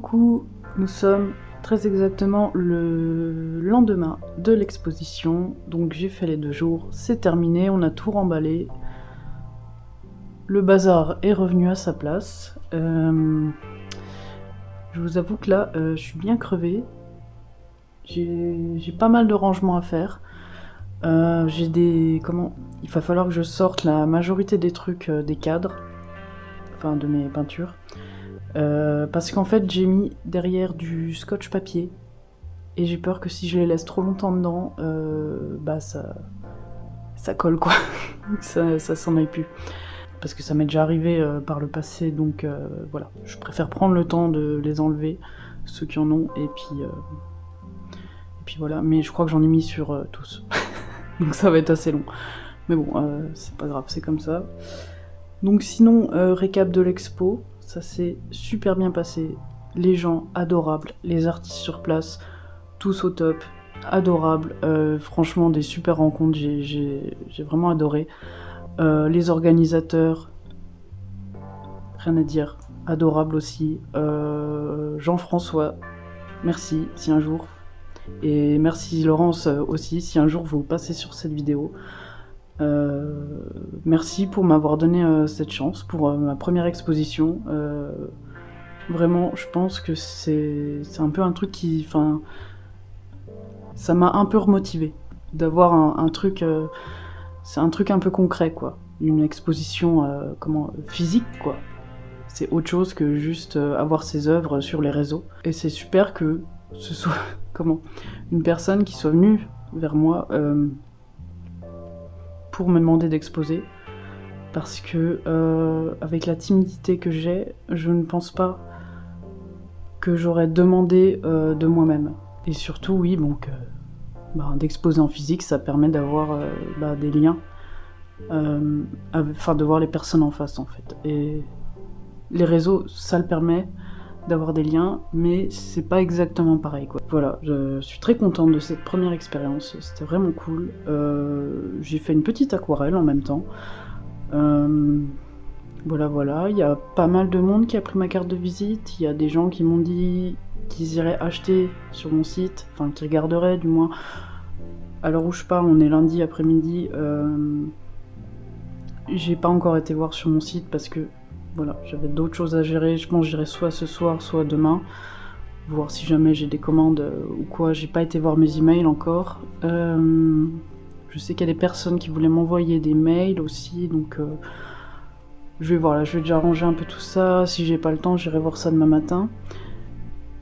coup, nous sommes très exactement le lendemain de l'exposition, donc j'ai fait les 2 jours, c'est terminé, on a tout remballé. Le bazar est revenu à sa place. Je vous avoue que là, je suis bien crevée. J'ai pas mal de rangements à faire. J'ai des... Il va falloir que je sorte la majorité des trucs des cadres, enfin de mes peintures. Parce qu'en fait, j'ai mis derrière du scotch papier. Et j'ai peur que si je les laisse trop longtemps dedans, ça colle quoi. ça s'en aille plus. Parce que ça m'est déjà arrivé par le passé, donc voilà. Je préfère prendre le temps de les enlever, ceux qui en ont, et puis voilà. Mais je crois que j'en ai mis sur tous. Donc ça va être assez long. Mais bon, c'est pas grave, c'est comme ça. Donc sinon, récap de l'expo, ça s'est super bien passé. Les gens adorables, les artistes sur place, tous au top, adorables. Franchement, des super rencontres, j'ai vraiment adoré. Les organisateurs, rien à dire, adorable aussi. Jean-François, merci si un jour. Et merci Laurence aussi si un jour vous passez sur cette vidéo. Merci pour m'avoir donné cette chance pour ma première exposition. Vraiment, je pense que c'est un peu un truc qui... Enfin, ça m'a un peu remotivée d'avoir un truc... c'est un truc un peu concret, quoi. Une exposition physique, quoi. C'est autre chose que juste avoir ses œuvres sur les réseaux. Et c'est super que ce soit une personne qui soit venue vers moi pour me demander d'exposer. Parce que avec la timidité que j'ai, je ne pense pas que j'aurais demandé de moi-même. Et surtout, oui, donc d'exposer en physique, ça permet d'avoir des liens, de voir les personnes en face en fait. Et les réseaux, ça le permet d'avoir des liens, mais c'est pas exactement pareil quoi. Voilà, je suis très contente de cette première expérience, c'était vraiment cool. J'ai fait une petite aquarelle en même temps. Voilà, il y a pas mal de monde qui a pris ma carte de visite, il y a des gens qui m'ont dit qu'ils iraient acheter sur mon site, enfin qui regarderaient du moins. À l'heure où je parle, on est lundi après-midi, j'ai pas encore été voir sur mon site parce que voilà, j'avais d'autres choses à gérer, je pense que j'irai soit ce soir, soit demain, voir si jamais j'ai des commandes ou quoi, j'ai pas été voir mes emails encore. Je sais qu'il y a des personnes qui voulaient m'envoyer des mails aussi, donc je vais voir là, je vais déjà ranger un peu tout ça, si j'ai pas le temps, j'irai voir ça demain matin.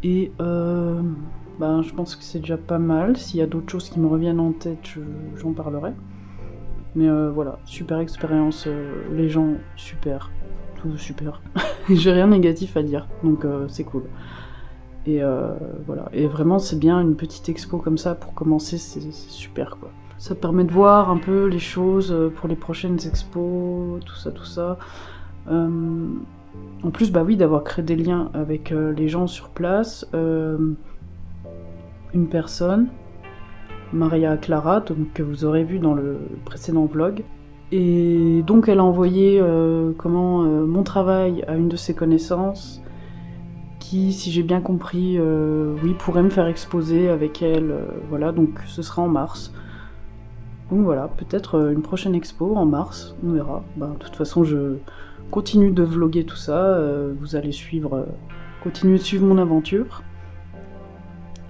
Et je pense que c'est déjà pas mal, s'il y a d'autres choses qui me reviennent en tête, j'en parlerai. Mais voilà, super expérience, les gens super, tout super. J'ai rien de négatif à dire, donc c'est cool. Et voilà, et vraiment c'est bien une petite expo comme ça pour commencer, c'est super quoi. Ça permet de voir un peu les choses pour les prochaines expos, tout ça. En plus, oui, d'avoir créé des liens avec les gens sur place. Une personne, Maria Clara, donc, que vous aurez vu dans le précédent vlog. Et donc elle a envoyé mon travail à une de ses connaissances qui, si j'ai bien compris, pourrait me faire exposer avec elle. Voilà, donc ce sera en mars. Donc voilà, peut-être une prochaine expo en mars, on verra. De toute façon, je continue de vlogger tout ça, vous allez continuer de suivre mon aventure.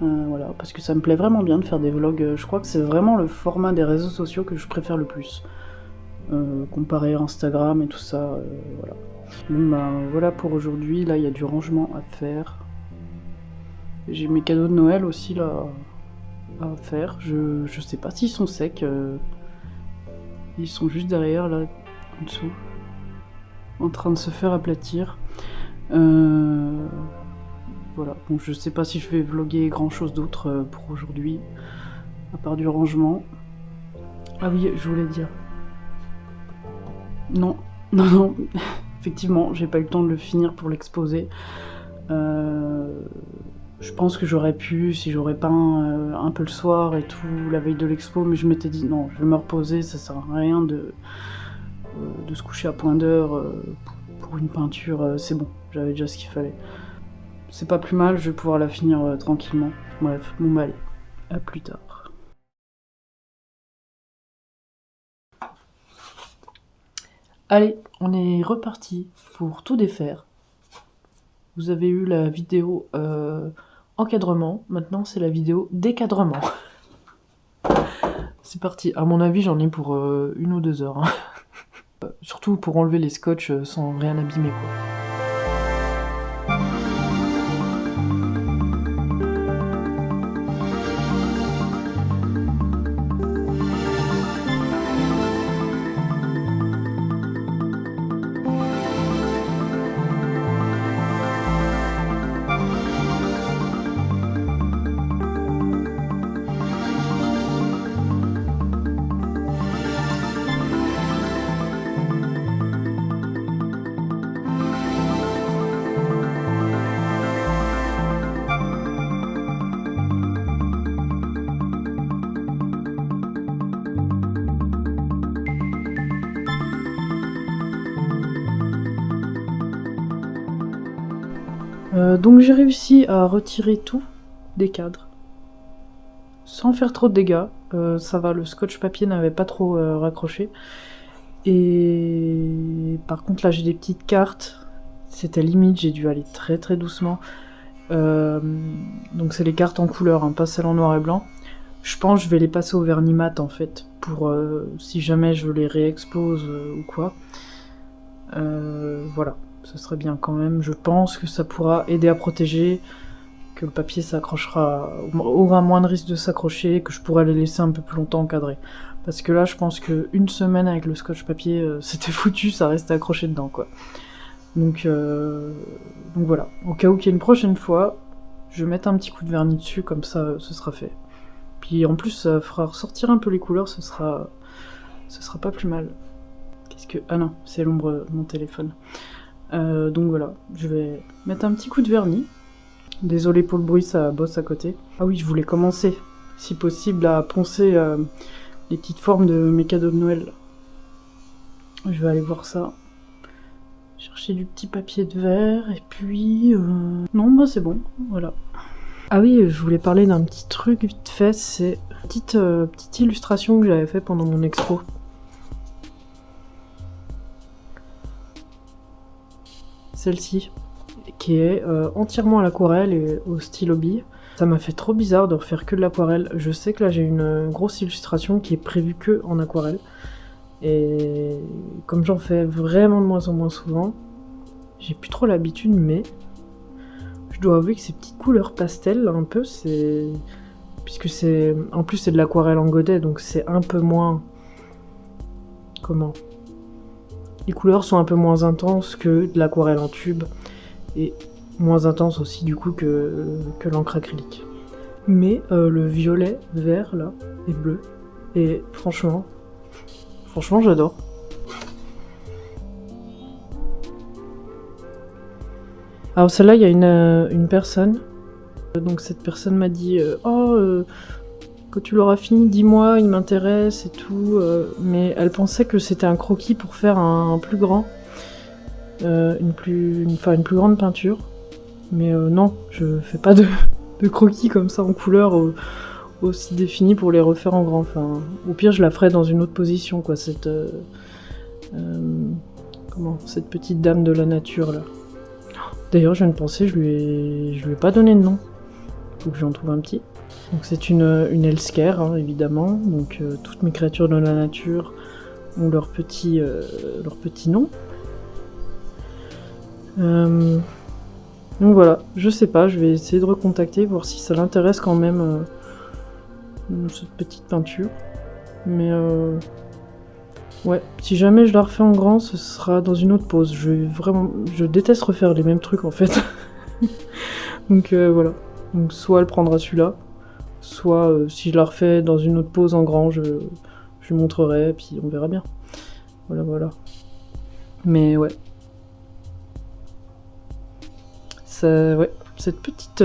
Voilà, parce que ça me plaît vraiment bien de faire des vlogs, je crois que c'est vraiment le format des réseaux sociaux que je préfère le plus. Comparé à Instagram et tout ça, voilà. Bon voilà pour aujourd'hui, là il y a du rangement à faire. J'ai mes cadeaux de Noël aussi là à faire, je sais pas s'ils sont secs, ils sont juste derrière là, en dessous, en train de se faire aplatir. Voilà, bon je sais pas si je vais vlogger grand chose d'autre pour aujourd'hui, à part du rangement. Ah oui, je voulais dire. Non, effectivement, j'ai pas eu le temps de le finir pour l'exposer. Je pense que j'aurais pu, si j'aurais peint un peu le soir et tout, la veille de l'expo, mais je m'étais dit non, je vais me reposer, ça sert à rien de se coucher à point d'heure pour une peinture, c'est bon, j'avais déjà ce qu'il fallait. c'est pas plus mal, je vais pouvoir la finir tranquillement. Bref, bon bah allez, à plus tard. Allez, on est reparti pour tout défaire. Vous avez eu la vidéo encadrement, maintenant c'est la vidéo décadrement. C'est parti, à mon avis j'en ai pour 1 ou 2 heures. Hein. Surtout pour enlever les scotch sans rien abîmer quoi. Donc j'ai réussi à retirer tout des cadres, sans faire trop de dégâts. Ça va, le scotch papier n'avait pas trop raccroché. Et par contre là j'ai des petites cartes, c'était limite, j'ai dû aller très très doucement. Donc c'est les cartes en couleur, hein, pas celles en noir et blanc. Je pense que je vais les passer au vernis mat en fait, pour si jamais je les réexpose ou quoi. Voilà. Ce serait bien quand même, je pense que ça pourra aider à protéger, que le papier s'accrochera, aura moins de risque de s'accrocher, que je pourrai les laisser un peu plus longtemps encadrés. Parce que là je pense qu'une semaine avec le scotch papier c'était foutu, ça restait accroché dedans quoi. Donc voilà, au cas où qu'il y ait une prochaine fois, je vais mettre un petit coup de vernis dessus, comme ça ce sera fait. Puis en plus ça fera ressortir un peu les couleurs, ce sera pas plus mal. Qu'est-ce que... Ah non, c'est l'ombre de mon téléphone. Donc voilà, je vais mettre un petit coup de vernis. Désolé pour le bruit, ça bosse à côté. Ah oui, je voulais commencer, si possible, à poncer les petites formes de mes cadeaux de Noël. Je vais aller voir ça. Chercher du petit papier de verre, et puis... Non, bah c'est bon, voilà. Ah oui, je voulais parler d'un petit truc vite fait, c'est une petite illustration que j'avais fait pendant mon expo. Celle-ci, qui est entièrement à l'aquarelle et au stylo bille. Ça m'a fait trop bizarre de refaire que de l'aquarelle. Je sais que là j'ai une grosse illustration qui est prévue que en aquarelle. Et comme j'en fais vraiment de moins en moins souvent, j'ai plus trop l'habitude, mais je dois avouer que ces petites couleurs pastel, là, un peu, c'est... Puisque c'est... En plus c'est de l'aquarelle en godet, donc c'est un peu moins... Comment ? Les couleurs sont un peu moins intenses que de l'aquarelle en tube, et moins intenses aussi du coup que l'encre acrylique. Mais le violet, vert là, et bleu, et franchement j'adore. Alors celle-là, il y a une personne, donc cette personne m'a dit quand tu l'auras fini, dis-moi, il m'intéresse et tout. Mais elle pensait que c'était un croquis pour faire un plus grand. Une plus grande peinture. Mais non, je fais pas de croquis comme ça en couleur aussi définis pour les refaire en grand. Enfin, au pire, je la ferai dans une autre position, quoi. Cette petite dame de la nature, là. D'ailleurs, je viens de penser, je lui ai pas donné de nom. Faut que j'en trouve un petit. Donc c'est une Elsker, hein, évidemment. Donc toutes mes créatures de la nature ont leur petit nom. Donc voilà, je sais pas, je vais essayer de recontacter, voir si ça l'intéresse quand même, cette petite peinture. Mais ouais, si jamais je la refais en grand, ce sera dans une autre pose. Je déteste refaire les mêmes trucs en fait. Donc voilà. Donc soit elle prendra celui-là, soit si je la refais dans une autre pose en grand, je lui montrerai, et puis on verra bien. Voilà. Mais ouais. Cette petite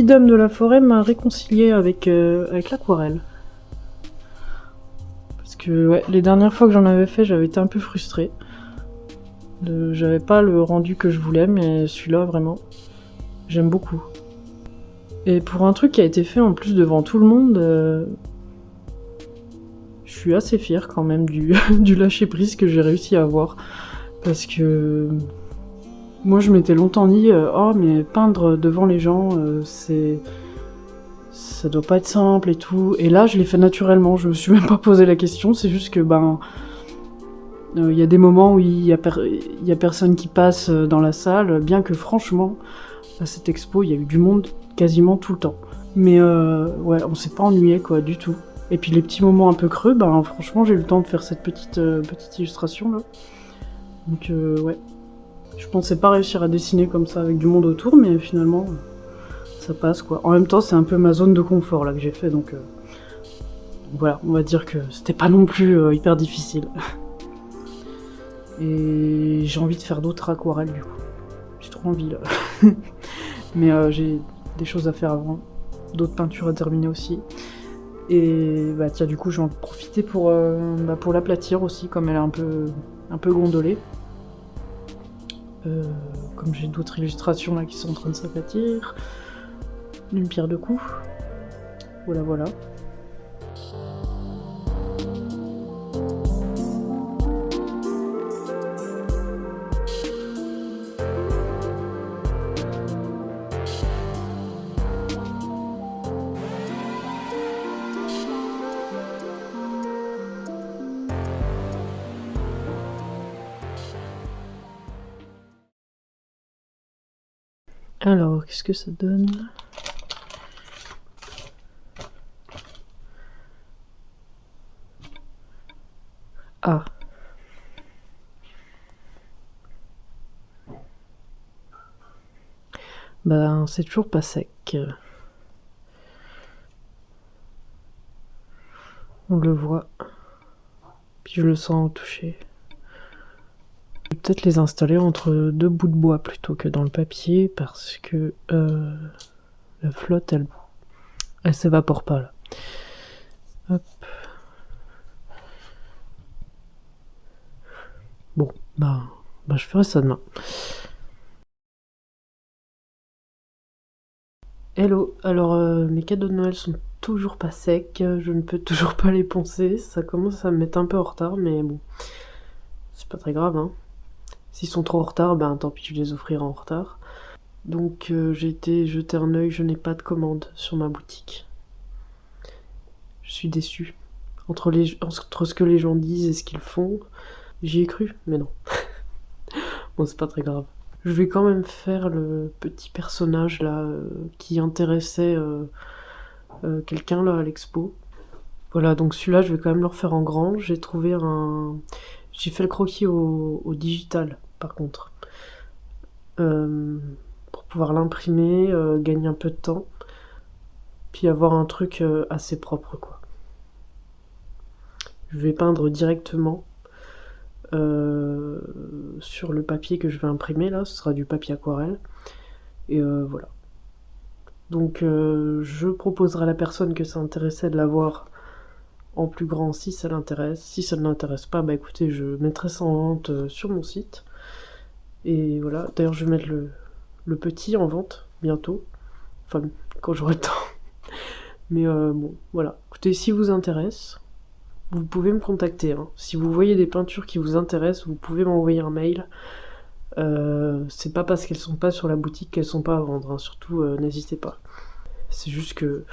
dame de la forêt m'a réconcilié avec l'aquarelle. Parce que ouais, les dernières fois que j'en avais fait, j'avais été un peu frustrée. J'avais pas le rendu que je voulais, mais celui-là, vraiment, J'aime beaucoup. Et pour un truc qui a été fait en plus devant tout le monde, je suis assez fière quand même du lâcher-prise que j'ai réussi à avoir. Parce que moi je m'étais longtemps dit oh mais peindre devant les gens ça doit pas être simple et tout. Et là je l'ai fait naturellement, je me suis même pas posé la question, c'est juste que y a des moments où il y a personne qui passe dans la salle, bien que franchement à cette expo il y a eu du monde quasiment tout le temps. Mais ouais, on s'est pas ennuyé quoi du tout. Et puis les petits moments un peu creux, franchement j'ai eu le temps de faire cette petite illustration là. Donc ouais. Je pensais pas réussir à dessiner comme ça avec du monde autour, mais finalement ça passe quoi. En même temps c'est un peu ma zone de confort là que j'ai fait, donc voilà, on va dire que c'était pas non plus hyper difficile. Et j'ai envie de faire d'autres aquarelles du coup. J'ai trop envie là. Mais j'ai des choses à faire avant, d'autres peintures à terminer aussi. Et tiens, du coup, je vais en profiter pour l'aplatir aussi, comme elle est un peu gondolée. Comme j'ai d'autres illustrations là qui sont en train de s'aplatir. Une pierre deux coups. Voilà. Alors, qu'est-ce que ça donne ? Ah. C'est toujours pas sec. On le voit. Puis je le sens au toucher. Je vais peut-être les installer entre deux bouts de bois plutôt que dans le papier parce que la flotte, elle s'évapore pas là. Hop. Bon, je ferai ça demain. Hello, alors mes cadeaux de Noël sont toujours pas secs, je ne peux toujours pas les poncer, ça commence à me mettre un peu en retard, mais bon, c'est pas très grave, hein. S'ils sont trop en retard, tant pis, je les offrirai en retard. Donc j'ai été jeter un œil, je n'ai pas de commande sur ma boutique. Je suis déçue. Entre ce que les gens disent et ce qu'ils font, j'y ai cru, mais non. Bon, c'est pas très grave. Je vais quand même faire le petit personnage là qui intéressait quelqu'un là à l'expo. Voilà, donc celui-là je vais quand même le refaire en grand. J'ai fait le croquis au digital par contre. Pour pouvoir l'imprimer, gagner un peu de temps. Puis avoir un truc assez propre quoi. Je vais peindre directement sur le papier que je vais imprimer là, ce sera du papier aquarelle. Et voilà. Donc je proposerai à la personne que ça intéressait de l'avoir en plus grand si ça l'intéresse. Si ça ne l'intéresse pas, écoutez, je mettrai ça en vente sur mon site. Et voilà, d'ailleurs je vais mettre le petit en vente bientôt. Enfin, quand j'aurai le temps. Mais bon, voilà. Écoutez, si vous intéresse, vous pouvez me contacter. Hein. Si vous voyez des peintures qui vous intéressent, vous pouvez m'envoyer un mail. C'est pas parce qu'elles sont pas sur la boutique qu'elles sont pas à vendre. Hein. Surtout, n'hésitez pas. C'est juste que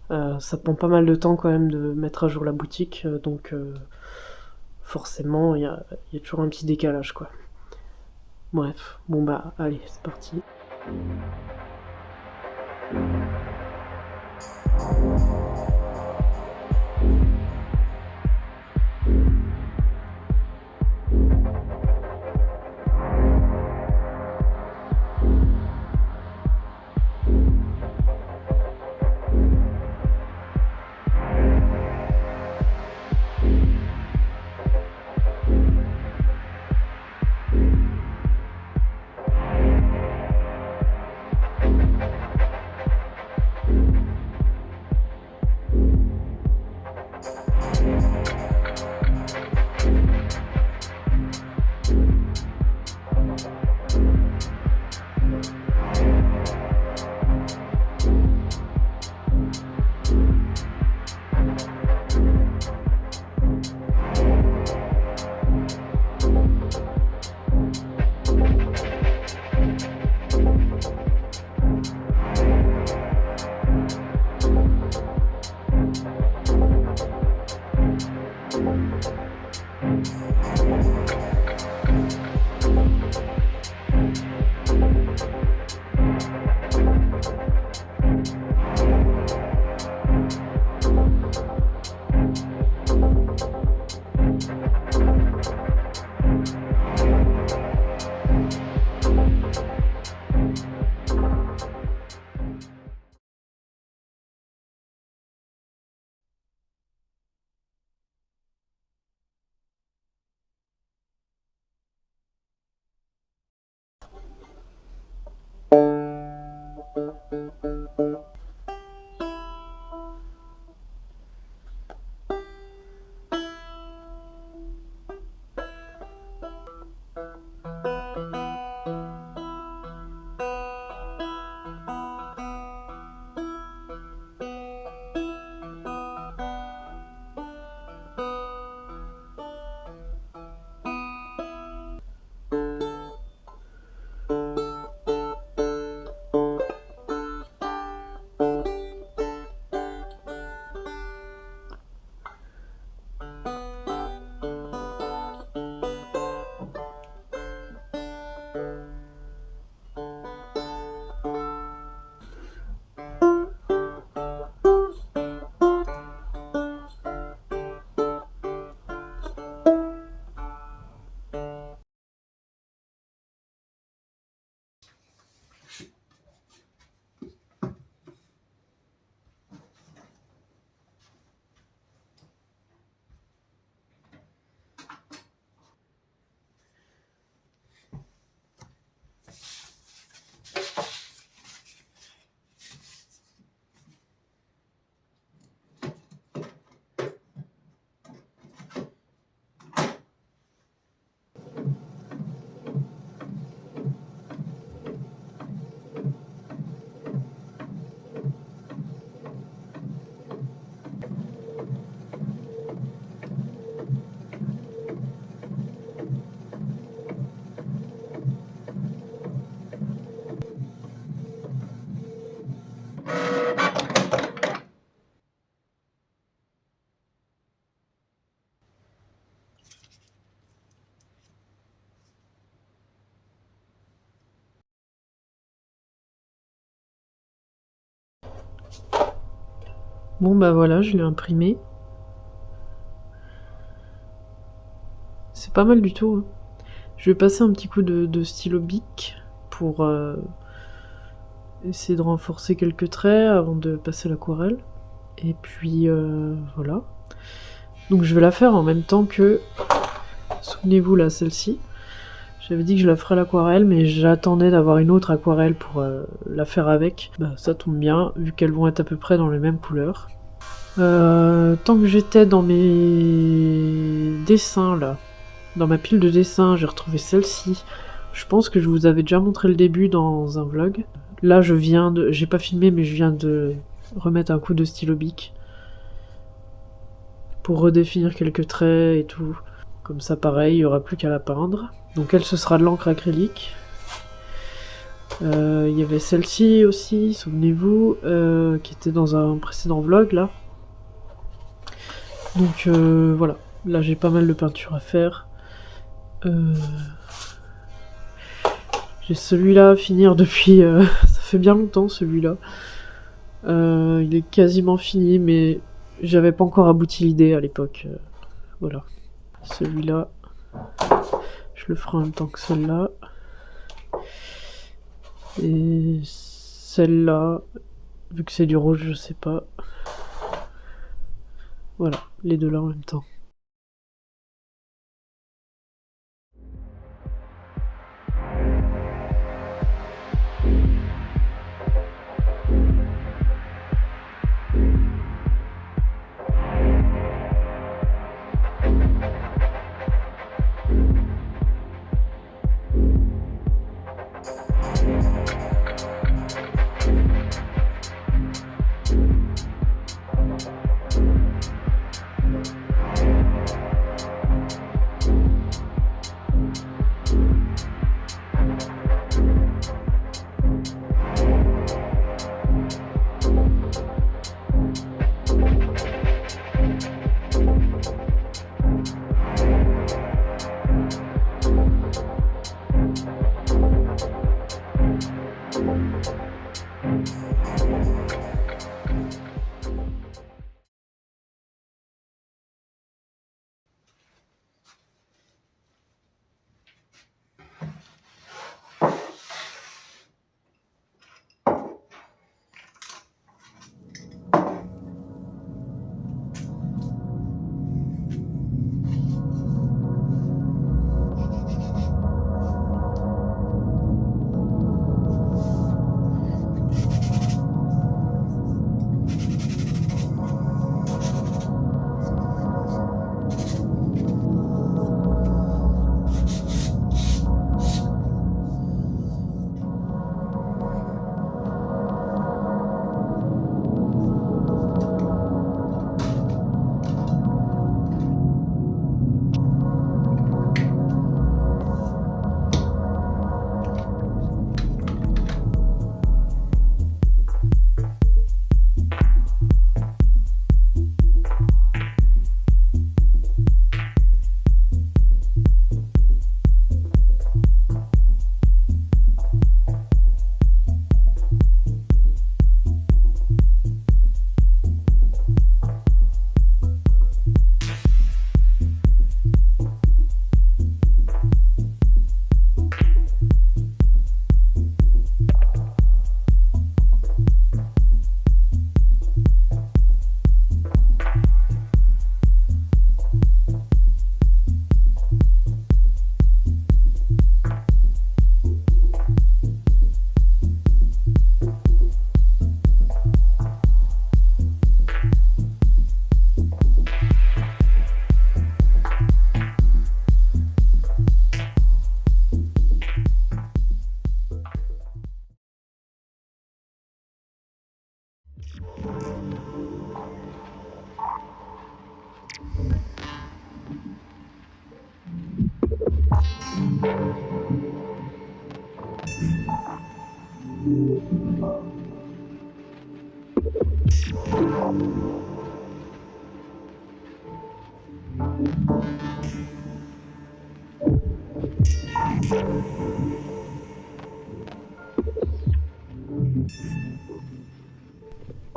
ça prend pas mal de temps quand même de mettre à jour la boutique. Donc, forcément, il y a toujours un petit décalage, quoi. Bref, bon allez, c'est parti. Bon bah voilà, je l'ai imprimé. C'est pas mal du tout. Hein. Je vais passer un petit coup de stylo bic pour essayer de renforcer quelques traits avant de passer à l'aquarelle. Et puis voilà. Donc je vais la faire en même temps que... Souvenez-vous là, celle-ci. J'avais dit que je la ferais à l'aquarelle, mais j'attendais d'avoir une autre aquarelle pour la faire avec. Bah ça tombe bien, vu qu'elles vont être à peu près dans les mêmes couleurs. Tant que j'étais dans mes dessins là, dans ma pile de dessins, j'ai retrouvé celle-ci. Je pense que je vous avais déjà montré le début dans un vlog. Là, j'ai pas filmé, mais je viens de remettre un coup de stylo bic pour redéfinir quelques traits et tout. Comme ça, pareil, il n'y aura plus qu'à la peindre. Donc elle, ce sera de l'encre acrylique. Il y avait celle-ci aussi, souvenez-vous, qui était dans un précédent vlog, là. Donc voilà, là j'ai pas mal de peinture à faire. J'ai celui-là à finir depuis... ça fait bien longtemps, celui-là. Il est quasiment fini, mais j'avais pas encore abouti l'idée à l'époque. Voilà. Celui-là, je le ferai en même temps que celle-là. Et celle-là, vu que c'est du rouge, je sais pas. Voilà, les deux là en même temps.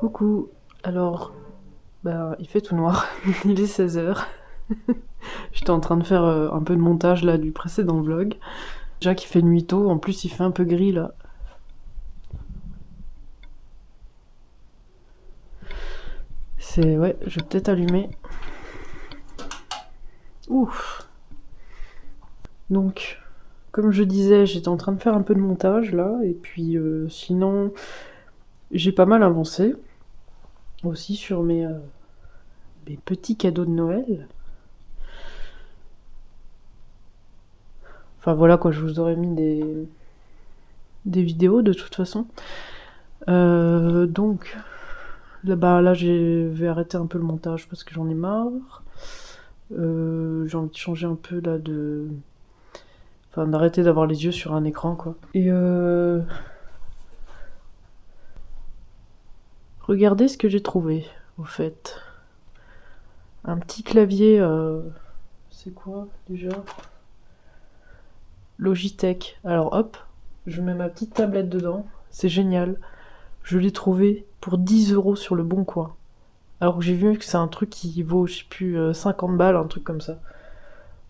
Coucou. Alors, il fait tout noir. Il est 16h. J'étais en train de faire un peu de montage là du précédent vlog. Déjà qu'il fait nuit tôt, en plus il fait un peu gris là. Ouais, je vais peut-être allumer. Ouf. Donc, comme je disais, j'étais en train de faire un peu de montage là, et puis sinon, j'ai pas mal avancé aussi sur mes petits cadeaux de Noël. Enfin voilà quoi, je vous aurais mis des vidéos de toute façon. Donc là je vais arrêter un peu le montage parce que j'en ai marre. J'ai envie de changer un peu là Enfin d'arrêter d'avoir les yeux sur un écran quoi. Et regardez ce que j'ai trouvé au fait. Un petit clavier, c'est quoi déjà ? Logitech. Alors hop, je mets ma petite tablette dedans, c'est génial. Je l'ai trouvé pour 10€ sur le Bon Coin. Alors que j'ai vu que c'est un truc qui vaut, je sais plus, 50 balles, un truc comme ça.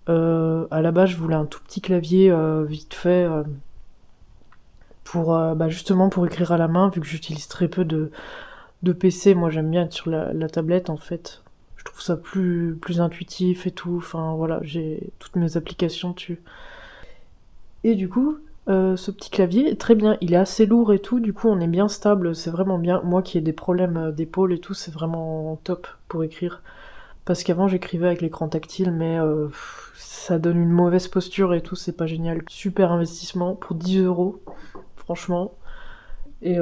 À la base, je voulais un tout petit clavier vite fait pour justement pour écrire à la main, vu que j'utilise très peu de PC. Moi, j'aime bien être sur la tablette en fait. Je trouve ça plus intuitif et tout. Enfin voilà, j'ai toutes mes applications dessus. Et du coup, ce petit clavier est très bien. Il est assez lourd et tout, du coup on est bien stable, c'est vraiment bien. Moi qui ai des problèmes d'épaule et tout, c'est vraiment top pour écrire. Parce qu'avant j'écrivais avec l'écran tactile, mais ça donne une mauvaise posture et tout, c'est pas génial. Super investissement pour 10€, franchement. Et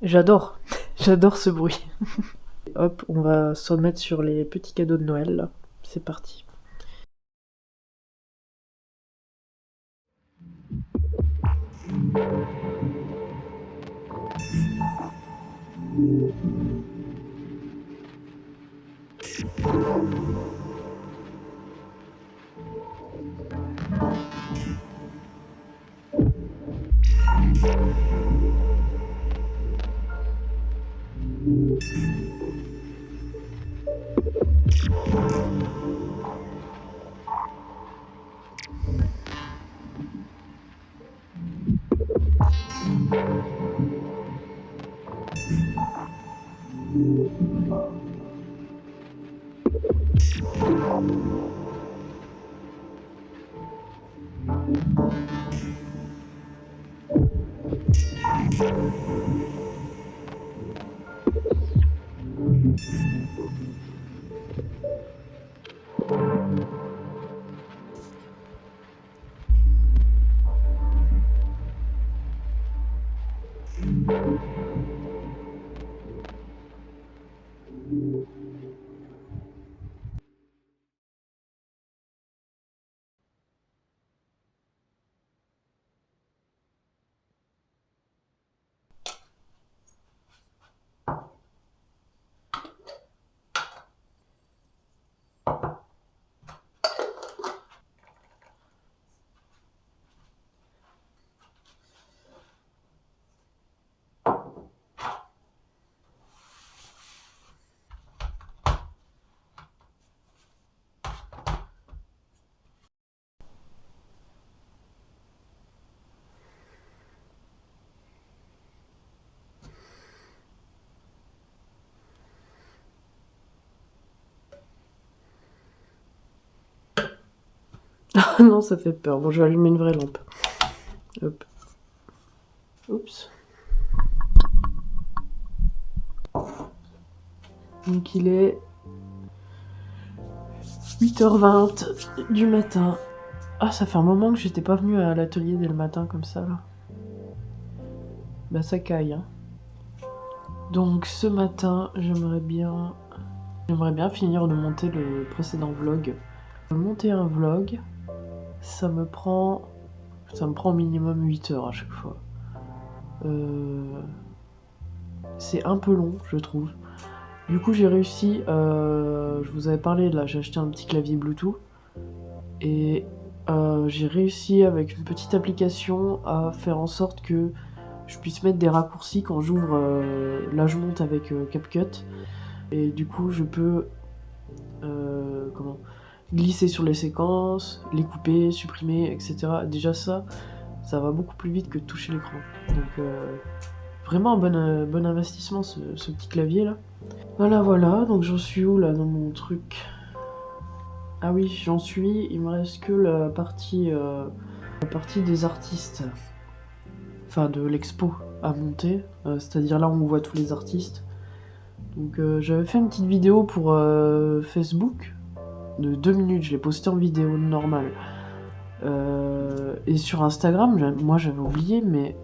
j'adore, j'adore ce bruit. Hop, on va se remettre sur les petits cadeaux de Noël, là. C'est parti. Non, ça fait peur. Bon, je vais allumer une vraie lampe. Hop. Oups. Donc il est 8h20 du matin. Ah, ça fait un moment que j'étais pas venue à l'atelier dès le matin comme ça, là. Bah ça caille, hein. Donc ce matin, j'aimerais bien finir de monter le précédent vlog. Monter un vlog, ça me prend au minimum 8 heures à chaque fois. C'est un peu long, je trouve. Du coup, j'ai réussi, je vous avais parlé, là, j'ai acheté un petit clavier Bluetooth. Et j'ai réussi, avec une petite application, à faire en sorte que je puisse mettre des raccourcis quand j'ouvre. Là, je monte avec CapCut. Et du coup, je peux glisser sur les séquences, les couper, supprimer, etc. Déjà ça va beaucoup plus vite que de toucher l'écran. Donc vraiment un bon investissement ce petit clavier là. Voilà, donc j'en suis où là dans mon truc? Ah oui, j'en suis, il me reste que la partie des artistes. Enfin de l'expo à monter, c'est-à-dire là où on voit tous les artistes. Donc j'avais fait une petite vidéo pour Facebook de 2 minutes, je l'ai postée en vidéo normale. Et sur Instagram, moi j'avais oublié, mais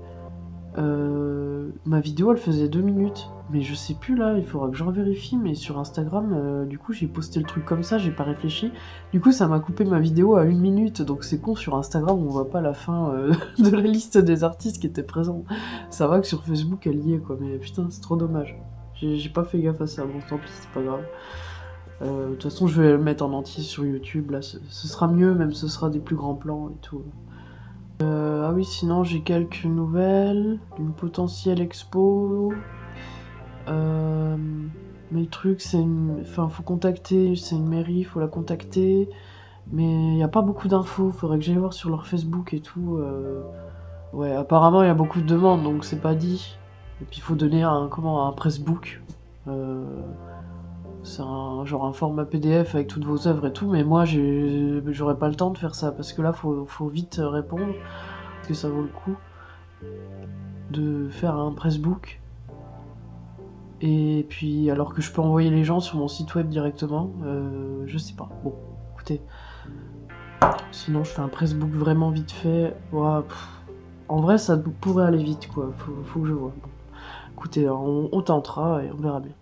ma vidéo elle faisait 2 minutes. Mais je sais plus là, il faudra que je revérifie, mais sur Instagram, du coup j'ai posté le truc comme ça, j'ai pas réfléchi. Du coup ça m'a coupé ma vidéo à 1 minute, donc c'est con, sur Instagram on voit pas la fin de la liste des artistes qui étaient présents. Ça va que sur Facebook elle y est quoi, mais putain c'est trop dommage. J'ai pas fait gaffe à ça, bon tant pis, c'est pas grave. De toute façon, je vais le mettre en entier sur YouTube, là, ce sera mieux, même ce sera des plus grands plans et tout. Ah oui, sinon j'ai quelques nouvelles d'une potentielle expo. Mais le truc, faut contacter, c'est une mairie, faut la contacter. Mais il y a pas beaucoup d'infos, faudrait que j'aille voir sur leur Facebook et tout. Ouais, apparemment il y a beaucoup de demandes, donc c'est pas dit. Et puis il faut donner un pressbook. C'est un format PDF avec toutes vos œuvres et tout, mais moi j'aurais pas le temps de faire ça, parce que là faut vite répondre, parce que ça vaut le coup de faire un pressbook. Et puis alors que je peux envoyer les gens sur mon site web directement, je sais pas. Bon, écoutez, sinon je fais un pressbook vraiment vite fait. Ouah, en vrai ça pourrait aller vite quoi, faut que je vois. Bon. Écoutez, on tentera et on verra bien.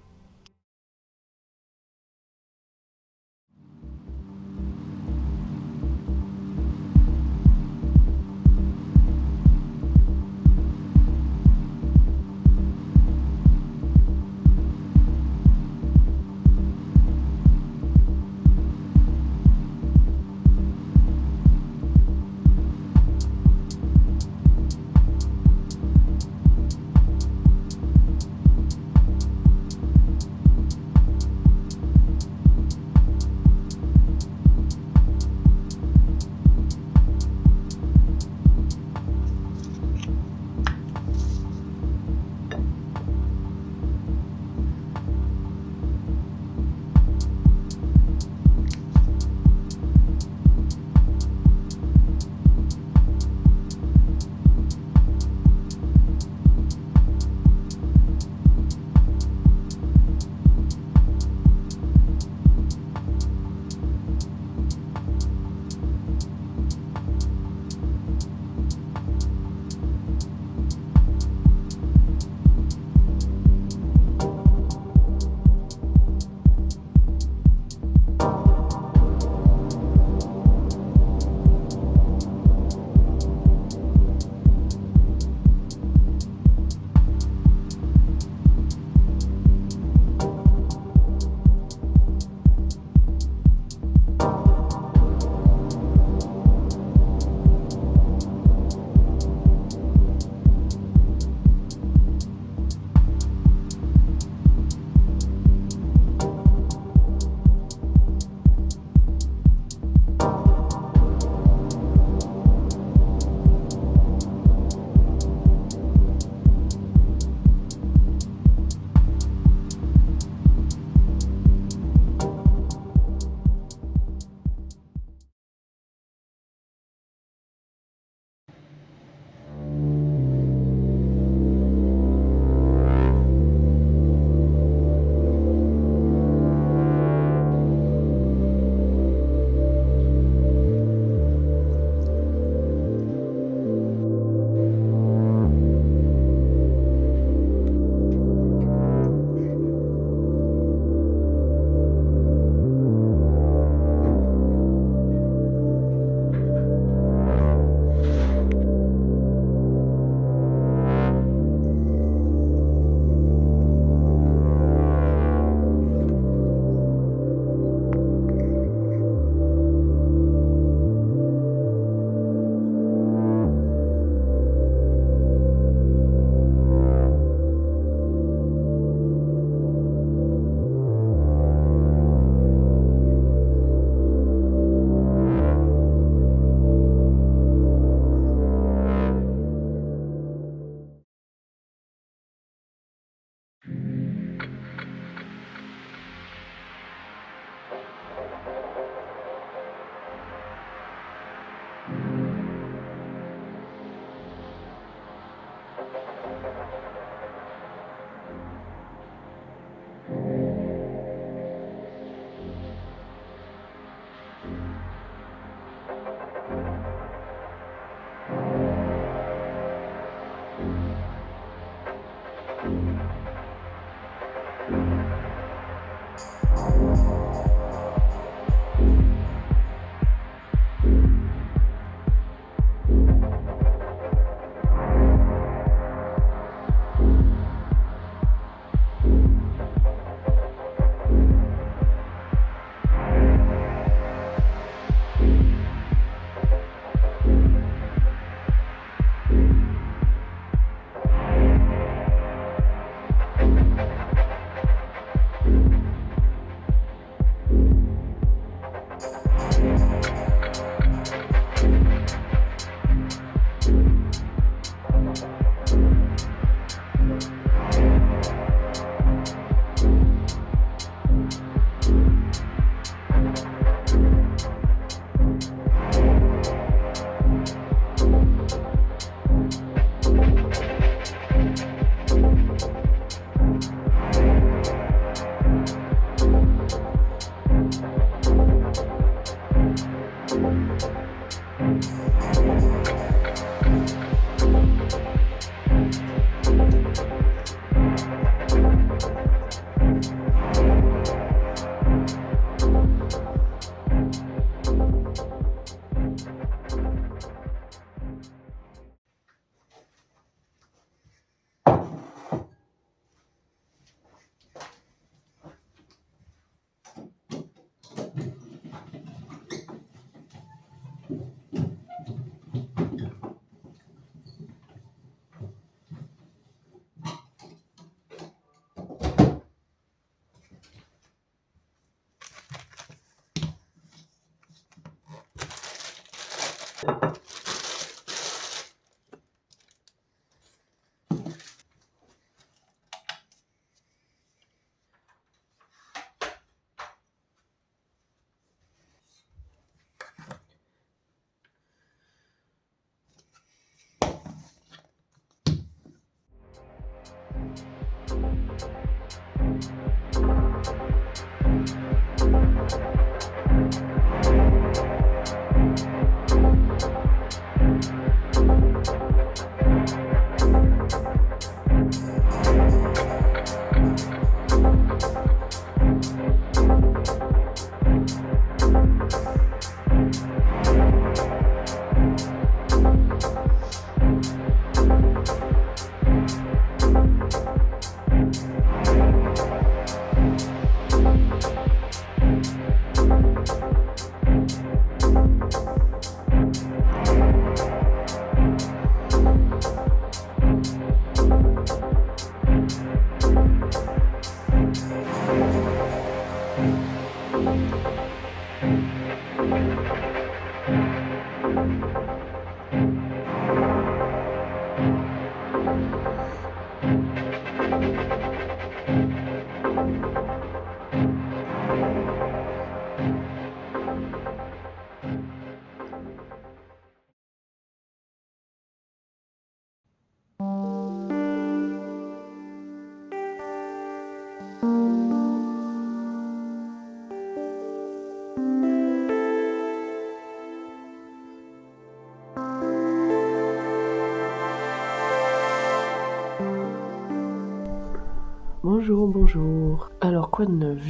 Bonjour, bonjour. Alors, quoi de neuf?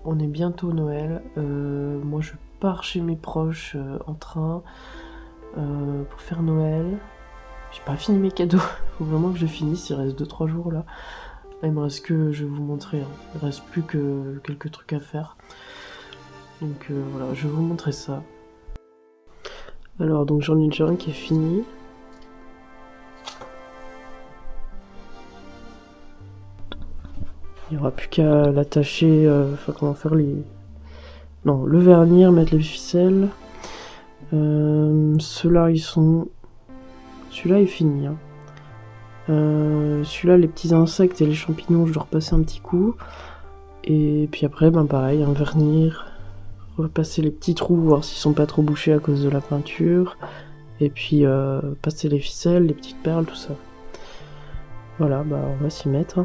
On est bientôt Noël. Moi, je pars chez mes proches en train pour faire Noël. J'ai pas fini mes cadeaux. Faut vraiment que je finisse. Il reste 2-3 jours là. Là, il me reste que, je vais vous montrer. Il reste plus que quelques trucs à faire. Donc voilà, je vais vous montrer ça. Alors, donc j'en ai déjà un qui est fini. Il n'y aura plus qu'à l'attacher, enfin comment faire Non, le vernir, mettre les ficelles. Ceux-là, ils sont... Celui-là est fini. Hein. Celui-là, les petits insectes et les champignons, je dois repasser un petit coup. Et puis après, ben pareil, un vernir. Repasser les petits trous, voir s'ils sont pas trop bouchés à cause de la peinture. Et puis passer les ficelles, les petites perles, tout ça. Voilà, bah on va s'y mettre.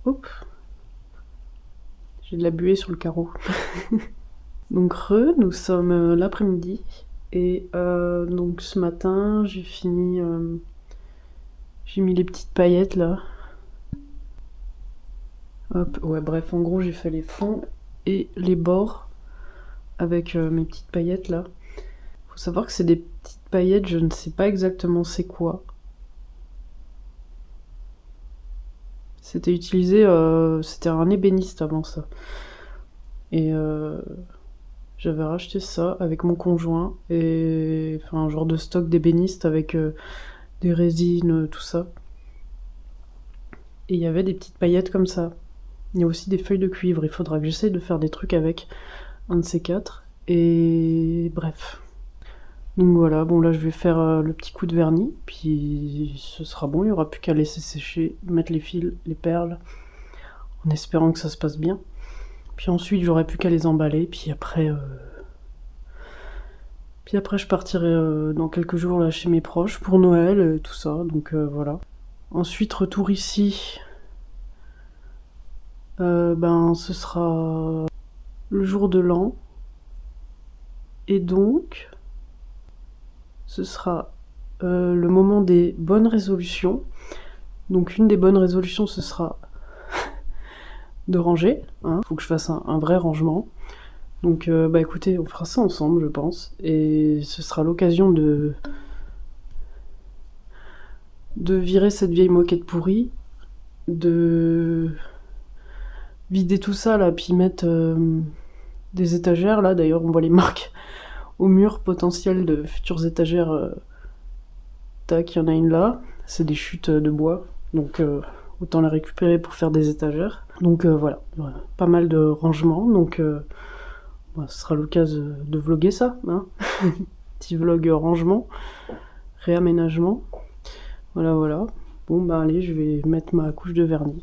Hop. J'ai de la buée sur le carreau. Donc nous sommes l'après-midi. Et donc ce matin, j'ai fini... j'ai mis les petites paillettes là. Hop, ouais, bref, en gros, j'ai fait les fonds et les bords avec mes petites paillettes là. Faut savoir que c'est des petites paillettes, je ne sais pas exactement c'est quoi. C'était utilisé, c'était un ébéniste avant ça. Et j'avais racheté ça avec mon conjoint, et enfin un genre de stock d'ébéniste avec des résines, tout ça. Et il y avait des petites paillettes comme ça. Il y a aussi des feuilles de cuivre, il faudra que j'essaye de faire des trucs avec un de ces quatre. Et bref. Donc voilà, bon là je vais faire le petit coup de vernis, puis ce sera bon, il n'y aura plus qu'à laisser sécher, mettre les fils, les perles, en espérant que ça se passe bien. Puis ensuite j'aurai plus qu'à les emballer, puis après je partirai dans quelques jours là chez mes proches pour Noël et tout ça, donc voilà. Ensuite retour ici, ce sera le jour de l'an, et donc ce sera le moment des bonnes résolutions. Donc une des bonnes résolutions, ce sera de ranger. Faut que je fasse un vrai rangement. Donc écoutez, on fera ça ensemble, je pense. Et ce sera l'occasion de virer cette vieille moquette pourrie, de vider tout ça là, puis mettre des étagères là. D'ailleurs, on voit les marques au mur potentiel de futures étagères. Tac, il y en a une là. C'est des chutes de bois, donc autant la récupérer pour faire des étagères. Donc voilà, pas mal de rangements, donc ce sera l'occasion de vlogger ça, hein. Petit vlog rangement, réaménagement. Voilà. Bon allez, je vais mettre ma couche de vernis.